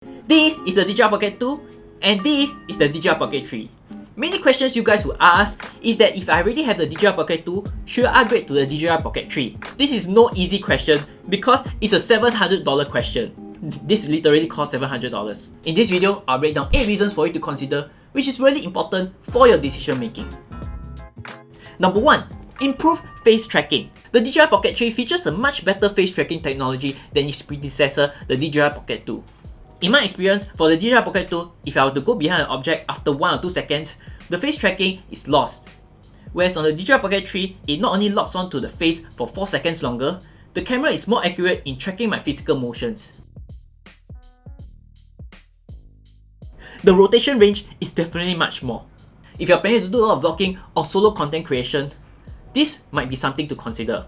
This is the DJI Pocket 2 and this is the DJI Pocket 3. Many questions you guys will ask is that if I already have the DJI Pocket 2, should I upgrade to the DJI Pocket 3? This is no easy question because it's a $700 question. This literally costs $700. In this video, I'll break down 8 reasons for you to consider which is really important for your decision making. Number 1. Improve face tracking. The DJI Pocket 3 features a much better face tracking technology than its predecessor, the DJI Pocket 2. In my experience, for the DJI Pocket 2, if I were to go behind an object after 1 or 2 seconds, the face tracking is lost. Whereas on the DJI Pocket 3, it not only locks onto the face for 4 seconds longer, the camera is more accurate in tracking my physical motions. The rotation range is definitely much more. If you're planning to do a lot of vlogging or solo content creation, this might be something to consider.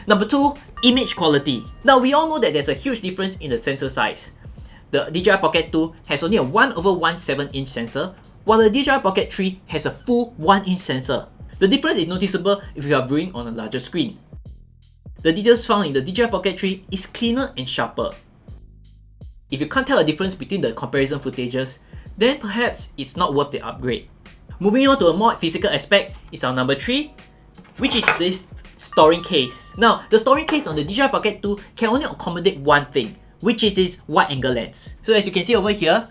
Number 2, image quality. Now we all know that there's a huge difference in the sensor size. The DJI Pocket 2 has only a 1/1/7 inch sensor, while the DJI Pocket 3 has a full 1 inch sensor. The difference is noticeable if you are viewing on a larger screen. The details found in the DJI Pocket 3 is cleaner and sharper. If you can't tell a difference between the comparison footages, then perhaps it's not worth the upgrade. Moving on to a more physical aspect is our number 3, which is this storing case. Now, the storing case on the DJI Pocket 2 can only accommodate one thing, which is this wide angle lens. So as you can see over here,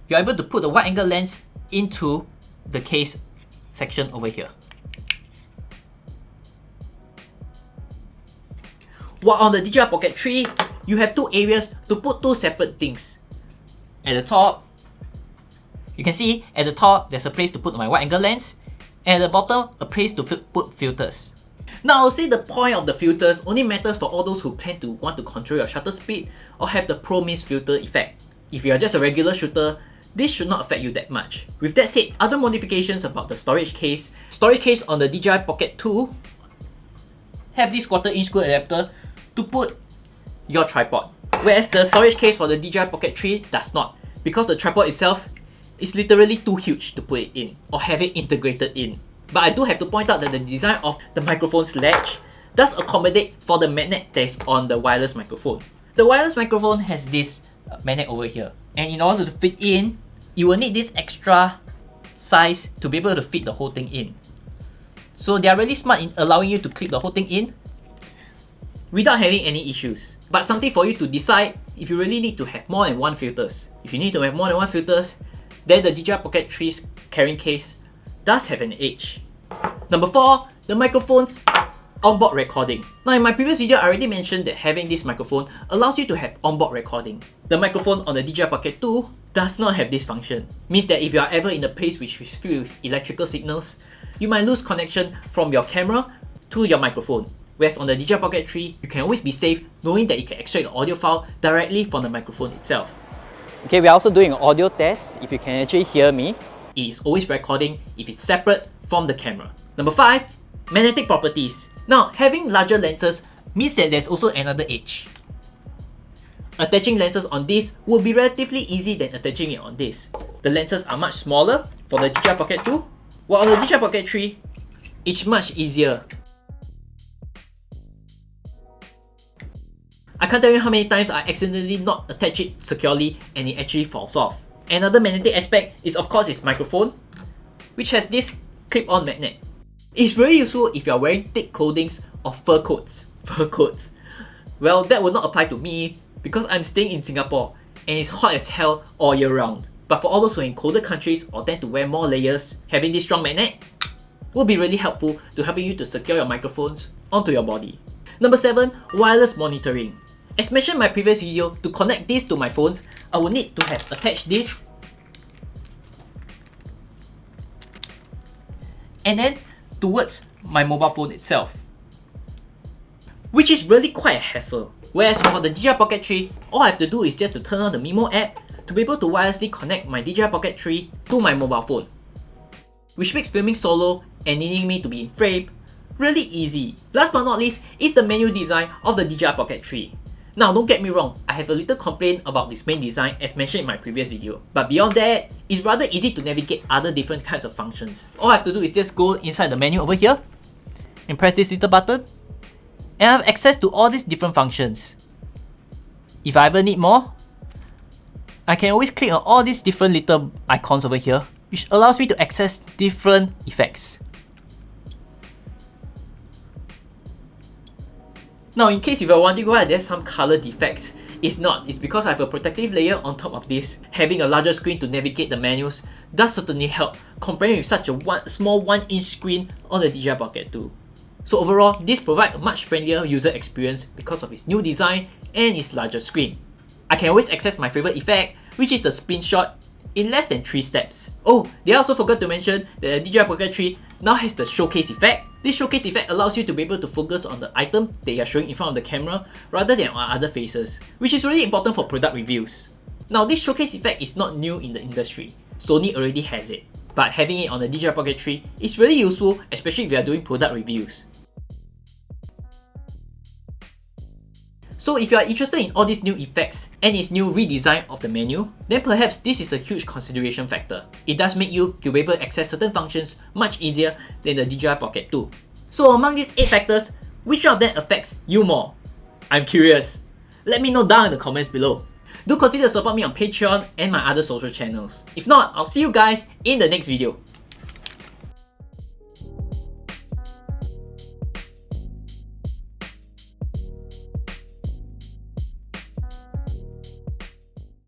you're able to put the wide angle lens into the case section over here. While on the DJI Pocket 3, you have 2 areas to put 2 separate things. At the top, you can see at the top there's a place to put my wide angle lens, and at the bottom a place to put filters. Now I'll say the point of the filters only matters for all those who plan to want to control your shutter speed or have the Pro Mist filter effect. If you are just a regular shooter, this should not affect you that much. With that said, other modifications about the storage case on the DJI Pocket 2 have this 1/4 inch screw adapter to put your tripod, whereas the storage case for the DJI Pocket 3 does not, because the tripod itself is literally too huge to put it in or have it integrated in. But I do have to point out that the design of the microphone's latch does accommodate for the magnet that is on the wireless microphone. The wireless microphone has this magnet over here, and in order to fit in, you will need this extra size to be able to fit the whole thing in. So they are really smart in allowing you to clip the whole thing in without having any issues. But something for you to decide if you really need to have more than 1 filters. If you need to have more than 1 filters, then the DJI Pocket 3's carrying case does have an edge. Number 4, the microphone's onboard recording. Now in my previous video, I already mentioned that having this microphone allows you to have onboard recording. The microphone on the DJI Pocket 2 does not have this function. Means that if you are ever in a place which is filled with electrical signals, you might lose connection from your camera to your microphone. Whereas on the DJI Pocket 3, you can always be safe knowing that you can extract the audio file directly from the microphone itself. Okay, we are also doing an audio test. If you can actually hear me, it is always recording if it's separate from the camera. Number 5, magnetic properties. Now, having larger lenses means that there's also another edge. Attaching lenses on this will be relatively easy than attaching it on this. The lenses are much smaller for the DJI Pocket 2, while on the DJI Pocket 3, it's much easier. I can't tell you how many times I accidentally not attach it securely and it actually falls off. Another magnetic aspect is of course its microphone, which has this clip-on magnet. It's very useful if you are wearing thick clothing or fur coats. Well, that will not apply to me because I'm staying in Singapore and it's hot as hell all year round. But for all those who are in colder countries or tend to wear more layers, having this strong magnet will be really helpful to helping you to secure your microphones onto your body. Number 7, wireless monitoring. As mentioned in my previous video, to connect this to my phones, I will need to have attached this and then towards my mobile phone itself, which is really quite a hassle. Whereas for the DJI Pocket 3, all I have to do is just to turn on the Mimo app to be able to wirelessly connect my DJI Pocket 3 to my mobile phone, which makes filming solo and needing me to be in frame really easy. Last but not least is the menu design of the DJI Pocket 3. Now don't get me wrong, I have a little complaint about this main design as mentioned in my previous video. But beyond that, it's rather easy to navigate other different kinds of functions. All I have to do is just go inside the menu over here and press this little button, and I have access to all these different functions. If I ever need more, I can always click on all these different little icons over here, which allows me to access different effects. Now, in case if you're wondering why there's some color defects, it's not. It's because I have a protective layer on top of this. Having a larger screen to navigate the menus does certainly help, comparing with such a small 1-inch screen on the DJI Pocket 2. So overall, this provides a much friendlier user experience because of its new design and its larger screen. I can always access my favorite effect, which is the spin shot, in less than 3 steps. Oh, they also forgot to mention that the DJI Pocket 3 now has the showcase effect. This showcase effect allows you to be able to focus on the item that you are showing in front of the camera rather than on other faces, which is really important for product reviews. Now, this showcase effect is not new in the industry. Sony already has it, but having it on the DJI Pocket 3 is really useful, especially if you are doing product reviews. So if you are interested in all these new effects and its new redesign of the menu, then perhaps this is a huge consideration factor. It does make you to be able to access certain functions much easier than the DJI Pocket 2. So among these 8 factors, which one of them affects you more? I'm curious. Let me know down in the comments below. Do consider to support me on Patreon and my other social channels. If not, I'll see you guys in the next video.